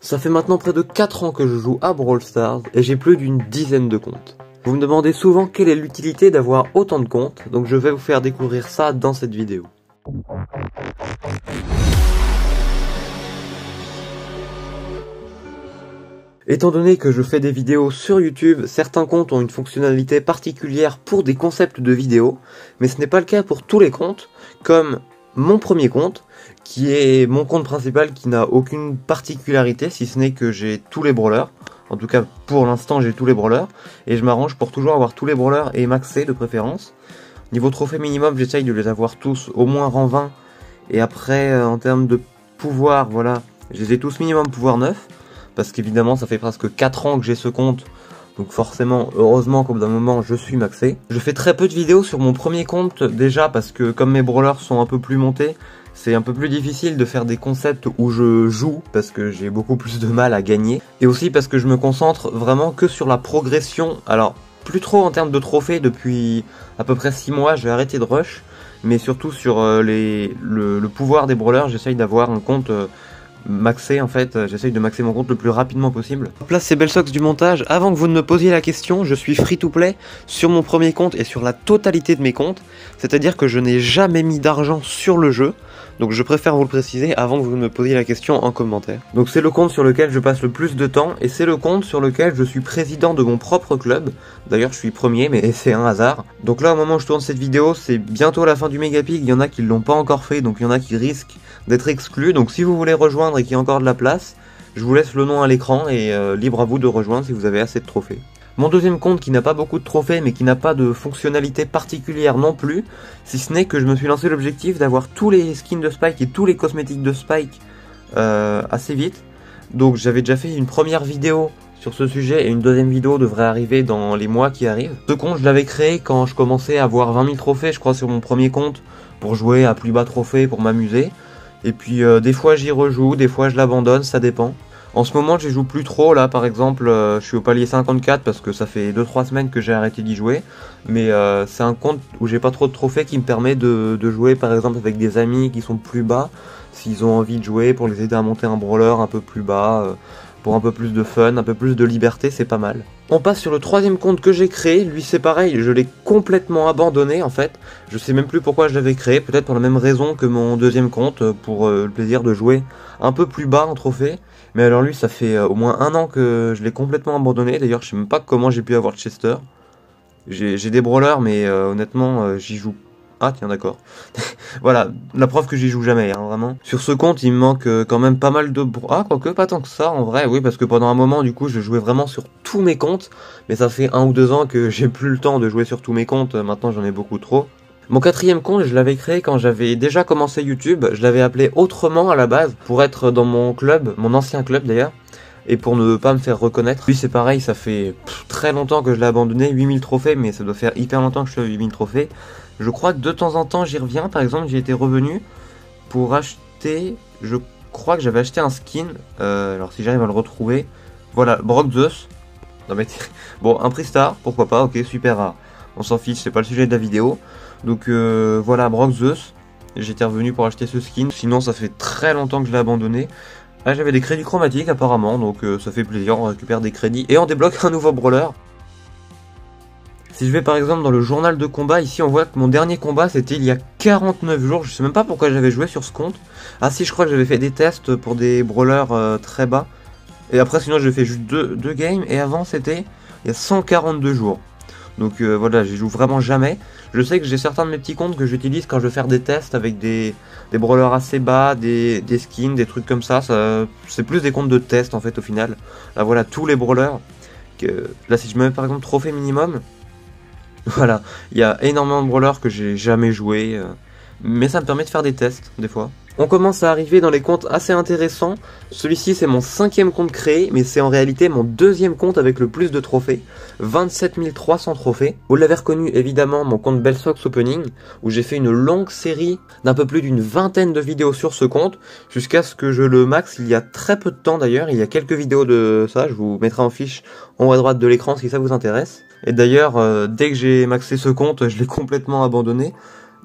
Ça fait maintenant près de 4 ans que je joue à Brawl Stars et j'ai plus d'une dizaine de comptes. Vous me demandez souvent quelle est l'utilité d'avoir autant de comptes, donc je vais vous faire découvrir ça dans cette vidéo. Étant donné que je fais des vidéos sur YouTube, certains comptes ont une fonctionnalité particulière pour des concepts de vidéos, mais ce n'est pas le cas pour tous les comptes, comme mon premier compte, qui est mon compte principal qui n'a aucune particularité, si ce n'est que j'ai tous les brawlers. En tout cas, pour l'instant, j'ai tous les brawlers, et je m'arrange pour toujours avoir tous les brawlers et maxer de préférence. Niveau trophée minimum, j'essaye de les avoir tous au moins rang 20, et après, en termes de pouvoir, voilà, je les ai tous minimum pouvoir 9. Parce qu'évidemment ça fait presque 4 ans que j'ai ce compte, donc forcément, heureusement qu'au bout d'un moment je suis maxé. Je fais très peu de vidéos sur mon premier compte déjà parce que comme mes brawlers sont un peu plus montés, c'est un peu plus difficile de faire des concepts où je joue parce que j'ai beaucoup plus de mal à gagner. Et aussi parce que je me concentre vraiment que sur la progression, alors plus trop en termes de trophées depuis à peu près 6 mois, j'ai arrêté de rush, mais surtout sur le pouvoir des brawlers, j'essaye d'avoir un compte... maxer en fait, j'essaye de maxer mon compte le plus rapidement possible. Je place ces belles socks du montage. Avant que vous ne me posiez la question, je suis free to play sur mon premier compte et sur la totalité de mes comptes, c'est-à-dire que je n'ai jamais mis d'argent sur le jeu, donc je préfère vous le préciser avant que vous ne me posiez la question en commentaire. Donc c'est le compte sur lequel je passe le plus de temps et c'est le compte sur lequel je suis président de mon propre club. D'ailleurs je suis premier mais c'est un hasard. Donc là au moment où je tourne cette vidéo, c'est bientôt la fin du Megapig, il y en a qui ne l'ont pas encore fait, donc il y en a qui risquent d'être exclus. Donc si vous voulez rejoindre et qu'il y a encore de la place, je vous laisse le nom à l'écran et libre à vous de rejoindre si vous avez assez de trophées. Mon deuxième compte qui n'a pas beaucoup de trophées mais qui n'a pas de fonctionnalité particulière non plus, si ce n'est que je me suis lancé l'objectif d'avoir tous les skins de Spike et tous les cosmétiques de Spike assez vite. Donc j'avais déjà fait une première vidéo sur ce sujet et une deuxième vidéo devrait arriver dans les mois qui arrivent. Ce compte je l'avais créé quand je commençais à avoir 20 000 trophées je crois sur mon premier compte pour jouer à plus bas trophées, pour m'amuser. Et puis des fois j'y rejoue, des fois je l'abandonne, ça dépend. En ce moment j'y joue plus trop, là par exemple je suis au palier 54 parce que ça fait 2-3 semaines que j'ai arrêté d'y jouer. Mais c'est un compte où j'ai pas trop de trophées qui me permet de jouer par exemple avec des amis qui sont plus bas. S'ils ont envie de jouer pour les aider à monter un brawler un peu plus bas, pour un peu plus de fun, un peu plus de liberté, c'est pas mal. On passe sur le troisième compte que j'ai créé, lui c'est pareil, je l'ai complètement abandonné en fait. Je sais même plus pourquoi je l'avais créé, peut-être pour la même raison que mon deuxième compte, pour le plaisir de jouer un peu plus bas en trophée. Mais alors lui ça fait au moins 1 an que je l'ai complètement abandonné, d'ailleurs je sais même pas comment j'ai pu avoir Chester. J'ai des brawlers mais honnêtement j'y joue. Ah tiens d'accord. Voilà, la preuve que j'y joue jamais, hein, vraiment. Sur ce compte, il me manque quand même pas mal de... Ah, quoique, pas tant que ça, en vrai, oui, parce que pendant un moment, du coup, je jouais vraiment sur tous mes comptes, mais ça fait 1 ou 2 ans que j'ai plus le temps de jouer sur tous mes comptes, maintenant j'en ai beaucoup trop. Mon quatrième compte, je l'avais créé quand j'avais déjà commencé YouTube, je l'avais appelé autrement à la base, pour être dans mon club, mon ancien club d'ailleurs, et pour ne pas me faire reconnaître. Lui c'est pareil, ça fait très longtemps que je l'ai abandonné, 8000 trophées, mais ça doit faire hyper longtemps que je suis à 8000 trophées. Je crois que de temps en temps j'y reviens, par exemple j'ai été revenu pour acheter, je crois que j'avais acheté un skin, alors si j'arrive à le retrouver, voilà, Brock Zeus, non mais bon, un prix star, pourquoi pas, ok, super rare, on s'en fiche, c'est pas le sujet de la vidéo, donc voilà, Brock Zeus, j'étais revenu pour acheter ce skin, sinon ça fait très longtemps que je l'ai abandonné. Là j'avais des crédits chromatiques apparemment, donc ça fait plaisir, on récupère des crédits et on débloque un nouveau brawler. Si je vais par exemple dans le journal de combat, ici on voit que mon dernier combat c'était il y a 49 jours, je sais même pas pourquoi j'avais joué sur ce compte. Ah si, je crois que j'avais fait des tests pour des brawlers très bas. Et après sinon j'ai fait juste deux games et avant c'était il y a 142 jours. Donc voilà, j'y joue vraiment jamais. Je sais que j'ai certains de mes petits comptes que j'utilise quand je veux faire des tests avec des brawlers assez bas, des skins, des trucs comme ça. C'est plus des comptes de test en fait au final. Là voilà, tous les brawlers. Là si je me mets par exemple trophée minimum, voilà, il y a énormément de brawlers que j'ai jamais joué, mais ça me permet de faire des tests des fois. On commence à arriver dans les comptes assez intéressants. Celui-ci c'est mon 5e compte créé, mais c'est en réalité mon 2e compte avec le plus de trophées. 27 300 trophées. Vous l'avez reconnu évidemment, mon compte Bellsox Opening, où j'ai fait une longue série d'un peu plus d'une vingtaine de vidéos sur ce compte, jusqu'à ce que je le max il y a très peu de temps d'ailleurs. Il y a quelques vidéos de ça, je vous mettrai en fiche en haut à droite de l'écran si ça vous intéresse. Et d'ailleurs, dès que j'ai maxé ce compte, je l'ai complètement abandonné.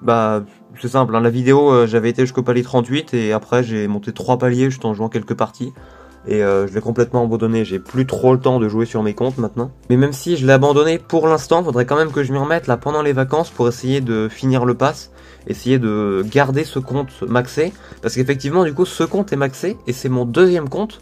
Bah, c'est simple, hein, la vidéo, j'avais été jusqu'au palier 38 et après j'ai monté 3 paliers juste en jouant quelques parties. et je l'ai complètement abandonné. J'ai plus trop le temps de jouer sur mes comptes maintenant. Mais même si je l'ai abandonné pour l'instant, faudrait quand même que je m'y remette là pendant les vacances pour essayer de finir le pass, essayer de garder ce compte maxé, parce qu'effectivement du coup ce compte est maxé et c'est mon deuxième compte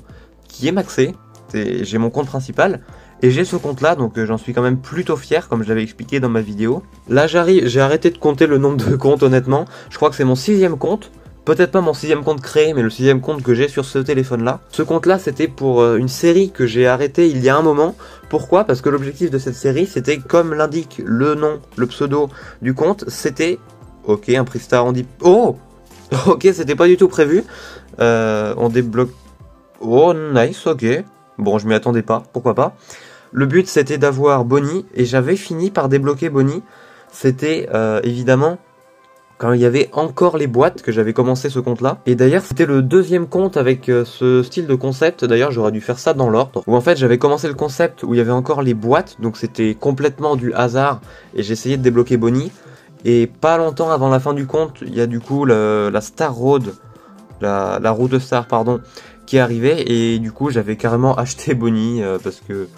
qui est maxé. J'ai mon compte principal et j'ai ce compte là, donc j'en suis quand même plutôt fier, comme je l'avais expliqué dans ma vidéo. Là j'ai arrêté de compter le nombre de comptes honnêtement, je crois que c'est mon 6e compte. Peut-être pas mon 6e compte créé, mais le 6e compte que j'ai sur ce téléphone là. Ce compte là c'était pour une série que j'ai arrêtée il y a un moment. Pourquoi? Parce que l'objectif de cette série c'était, comme l'indique le nom, le pseudo du compte, c'était... Ok, un Pristar on dit... Oh ok, c'était pas du tout prévu. On débloque... Oh nice, ok. Bon, je m'y attendais pas, pourquoi pas. Le but c'était d'avoir Bonnie, et j'avais fini par débloquer Bonnie. C'était évidemment... quand il y avait encore les boîtes que j'avais commencé ce compte là. Et d'ailleurs c'était le deuxième compte avec ce style de concept. D'ailleurs j'aurais dû faire ça dans l'ordre, où en fait j'avais commencé le concept où il y avait encore les boîtes, donc c'était complètement du hasard et j'essayais de débloquer Bonnie. Et pas longtemps avant la fin du compte, il y a du coup la Star Road, la route de Star pardon, qui est arrivée, et du coup j'avais carrément acheté Bonnie parce que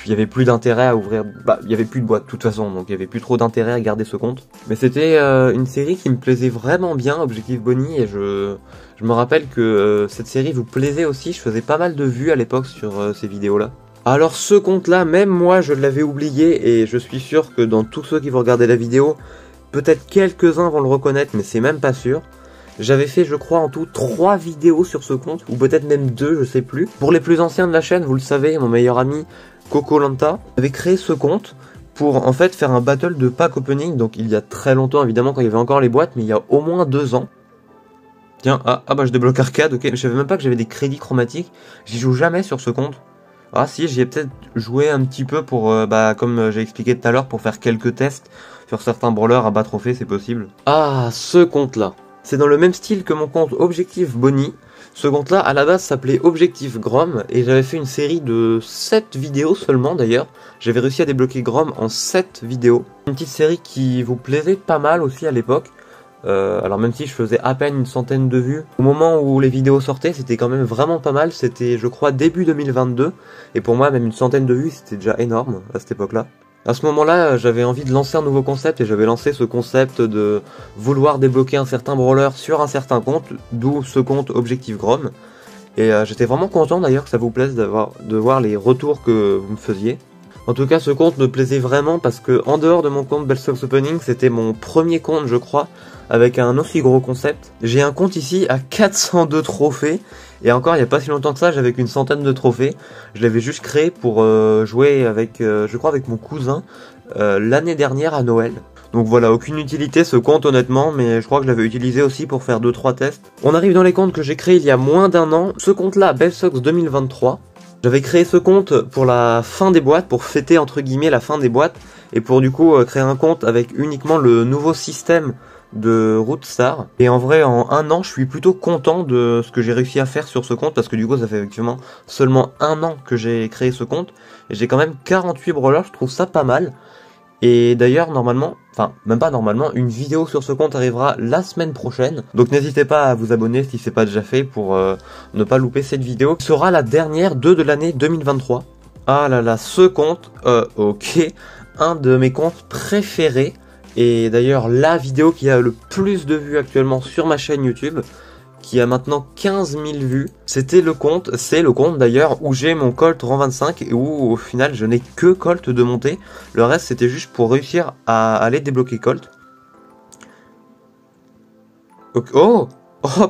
il y avait plus d'intérêt à ouvrir, il y avait plus de boîte de toute façon, donc il y avait plus trop d'intérêt à garder ce compte. Mais c'était une série qui me plaisait vraiment bien, Objectif Bonnie, et je me rappelle que cette série vous plaisait aussi. Je faisais pas mal de vues à l'époque sur ces vidéos là. Alors ce compte là, même moi je l'avais oublié, et je suis sûr que dans tous ceux qui vont regarder la vidéo, peut-être quelques-uns vont le reconnaître, mais c'est même pas sûr. J'avais fait, je crois, en tout 3 vidéos sur ce compte, ou peut-être même 2, je sais plus. Pour les plus anciens de la chaîne, vous le savez, mon meilleur ami Coco Lanta avait créé ce compte pour en fait faire un battle de pack opening, donc il y a très longtemps évidemment, quand il y avait encore les boîtes, mais il y a au moins 2 ans. Tiens, bah je débloque arcade, ok, je savais même pas que j'avais des crédits chromatiques, j'y joue jamais sur ce compte. Ah si, j'y ai peut-être joué un petit peu pour, comme j'ai expliqué tout à l'heure, pour faire quelques tests sur certains brawlers à bas trophée, c'est possible. Ah, ce compte là. C'est dans le même style que mon compte Objectif Bonnie. Ce compte là à la base s'appelait Objectif Grom, et j'avais fait une série de 7 vidéos seulement d'ailleurs. J'avais réussi à débloquer Grom en 7 vidéos. Une petite série qui vous plaisait pas mal aussi à l'époque. Alors même si je faisais à peine une centaine de vues, au moment où les vidéos sortaient c'était quand même vraiment pas mal. C'était je crois début 2022, et pour moi même une centaine de vues c'était déjà énorme à cette époque là. À ce moment-là, j'avais envie de lancer un nouveau concept, et j'avais lancé ce concept de vouloir débloquer un certain brawler sur un certain compte, d'où ce compte Objectif Grom. Et j'étais vraiment content d'ailleurs que ça vous plaise de voir les retours que vous me faisiez. En tout cas, ce compte me plaisait vraiment parce que, en dehors de mon compte Bellsox Opening, c'était mon premier compte, je crois, avec un aussi gros concept. J'ai un compte ici à 402 trophées, et encore il n'y a pas si longtemps que ça, j'avais qu'une centaine de trophées. Je l'avais juste créé pour jouer avec, je crois, avec mon cousin l'année dernière à Noël. Donc voilà, aucune utilité ce compte honnêtement, mais je crois que je l'avais utilisé aussi pour faire 2-3 tests. On arrive dans les comptes que j'ai créés il y a moins d'1 an. Ce compte là, Bellsox 2023. J'avais créé ce compte pour la fin des boîtes, pour fêter entre guillemets la fin des boîtes, et pour du coup créer un compte avec uniquement le nouveau système de Route Star. Et en vrai, en 1 an, je suis plutôt content de ce que j'ai réussi à faire sur ce compte, parce que du coup ça fait effectivement seulement 1 an que j'ai créé ce compte, et j'ai quand même 48 brawlers, je trouve ça pas mal. Et d'ailleurs normalement, enfin même pas normalement, une vidéo sur ce compte arrivera la semaine prochaine. Donc n'hésitez pas à vous abonner si c'est pas déjà fait pour ne pas louper cette vidéo, qui sera la dernière de l'année 2023. Ah là là, ce compte, ok, un de mes comptes préférés. Et d'ailleurs la vidéo qui a le plus de vues actuellement sur ma chaîne YouTube, qui a maintenant 15 000 vues. C'est le compte d'ailleurs où j'ai mon Colt Rang 25, et où au final je n'ai que Colt de monter. Le reste c'était juste pour réussir à aller débloquer Colt. Okay. Oh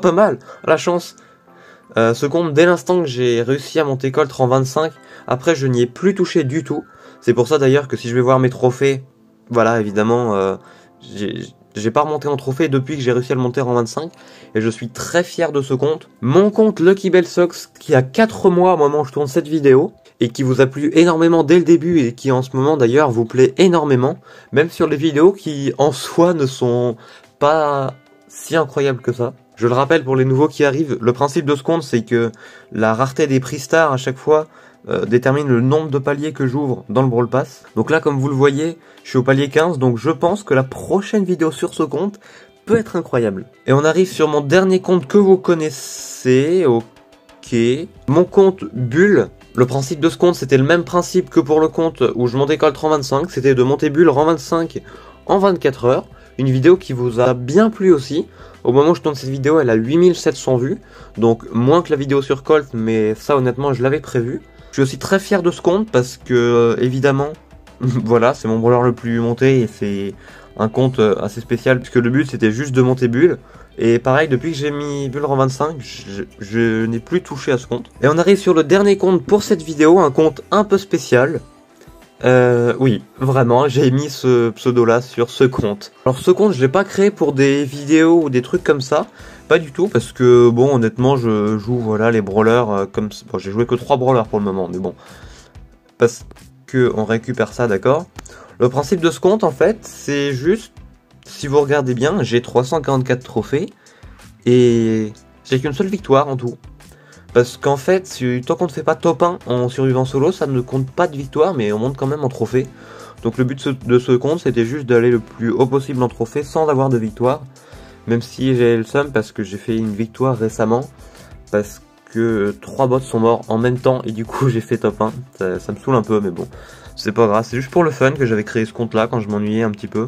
pas mal, la chance. Ce compte, dès l'instant que j'ai réussi à monter Colt Rang 25, après je n'y ai plus touché du tout. C'est pour ça d'ailleurs que si je vais voir mes trophées, voilà évidemment j'ai pas remonté en trophée depuis que j'ai réussi à le monter en 25, et je suis très fier de ce compte. Mon compte Lucky Bellsox, qui a 4 mois au moment où je tourne cette vidéo, et qui vous a plu énormément dès le début, et qui en ce moment d'ailleurs vous plaît énormément, même sur les vidéos qui en soi ne sont pas si incroyables que ça. Je le rappelle pour les nouveaux qui arrivent, le principe de ce compte c'est que la rareté des prix stars à chaque fois détermine le nombre de paliers que j'ouvre dans le Brawl Pass. Donc là, comme vous le voyez, je suis au palier 15, donc je pense que la prochaine vidéo sur ce compte peut être incroyable. Et on arrive sur mon dernier compte que vous connaissez, ok, Mon compte Bulle, le principe de ce compte c'était le même principe que pour le compte où je montais Colt Rang 25, c'était de monter Bulle Rang 25 en 24 heures. Une vidéo qui vous a bien plu aussi. Au moment où je tourne cette vidéo, elle a 8700 vues, donc moins que la vidéo sur Colt, mais ça honnêtement je l'avais prévu. Je suis aussi très fier de ce compte parce que évidemment, voilà, c'est mon brawler le plus monté et c'est un compte assez spécial puisque le but c'était juste de monter Bulle. Et pareil, depuis que j'ai mis Bulle Rang 25, je n'ai plus touché à ce compte. Et on arrive sur le dernier compte pour cette vidéo, un compte un peu spécial. Oui, vraiment, j'ai mis ce pseudo là sur ce compte. Alors ce compte, je l'ai pas créé pour des vidéos ou des trucs comme ça, pas du tout, parce que bon, honnêtement, je joue, voilà, les brawlers comme... Bon, j'ai joué que 3 brawlers pour le moment, mais bon, parce que on récupère ça, d'accord. Le principe de ce compte, en fait, c'est juste, si vous regardez bien, j'ai 344 trophées, et j'ai qu'une seule victoire en tout. Parce qu'en fait, tant qu'on ne fait pas top 1 en survivant solo, ça ne compte pas de victoire, mais on monte quand même en trophée. Donc le but de ce compte, c'était juste d'aller le plus haut possible en trophée sans avoir de victoire. Même si j'ai le seum parce que j'ai fait une victoire récemment. Parce que 3 bots sont morts en même temps et du coup j'ai fait top 1. Ça me saoule un peu, mais bon, c'est pas grave. C'est juste pour le fun que j'avais créé ce compte là quand je m'ennuyais un petit peu.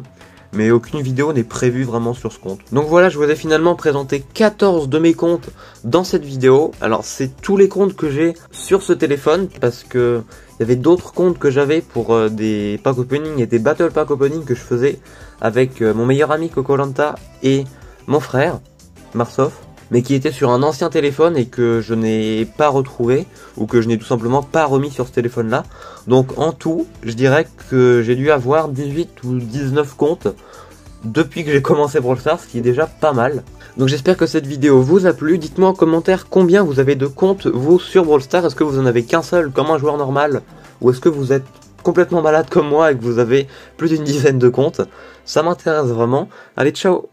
Mais aucune vidéo n'est prévue vraiment sur ce compte. Donc voilà, je vous ai finalement présenté 14 de mes comptes dans cette vidéo. Alors c'est tous les comptes que j'ai sur ce téléphone, parce que il y avait d'autres comptes que j'avais pour des pack opening et des battle pack opening que je faisais avec mon meilleur ami Kokolanta et mon frère, Marsof, mais qui étaient sur un ancien téléphone et que je n'ai pas retrouvé, ou que je n'ai tout simplement pas remis sur ce téléphone là. Donc en tout, je dirais que j'ai dû avoir 18 ou 19 comptes depuis que j'ai commencé Brawl Stars, ce qui est déjà pas mal. Donc j'espère que cette vidéo vous a plu. Dites-moi en commentaire combien vous avez de comptes vous sur Brawl Stars. Est-ce que vous en avez qu'un seul comme un joueur normal, ou est-ce que vous êtes complètement malade comme moi et que vous avez plus d'une dizaine de comptes? Ça m'intéresse vraiment. Allez, ciao!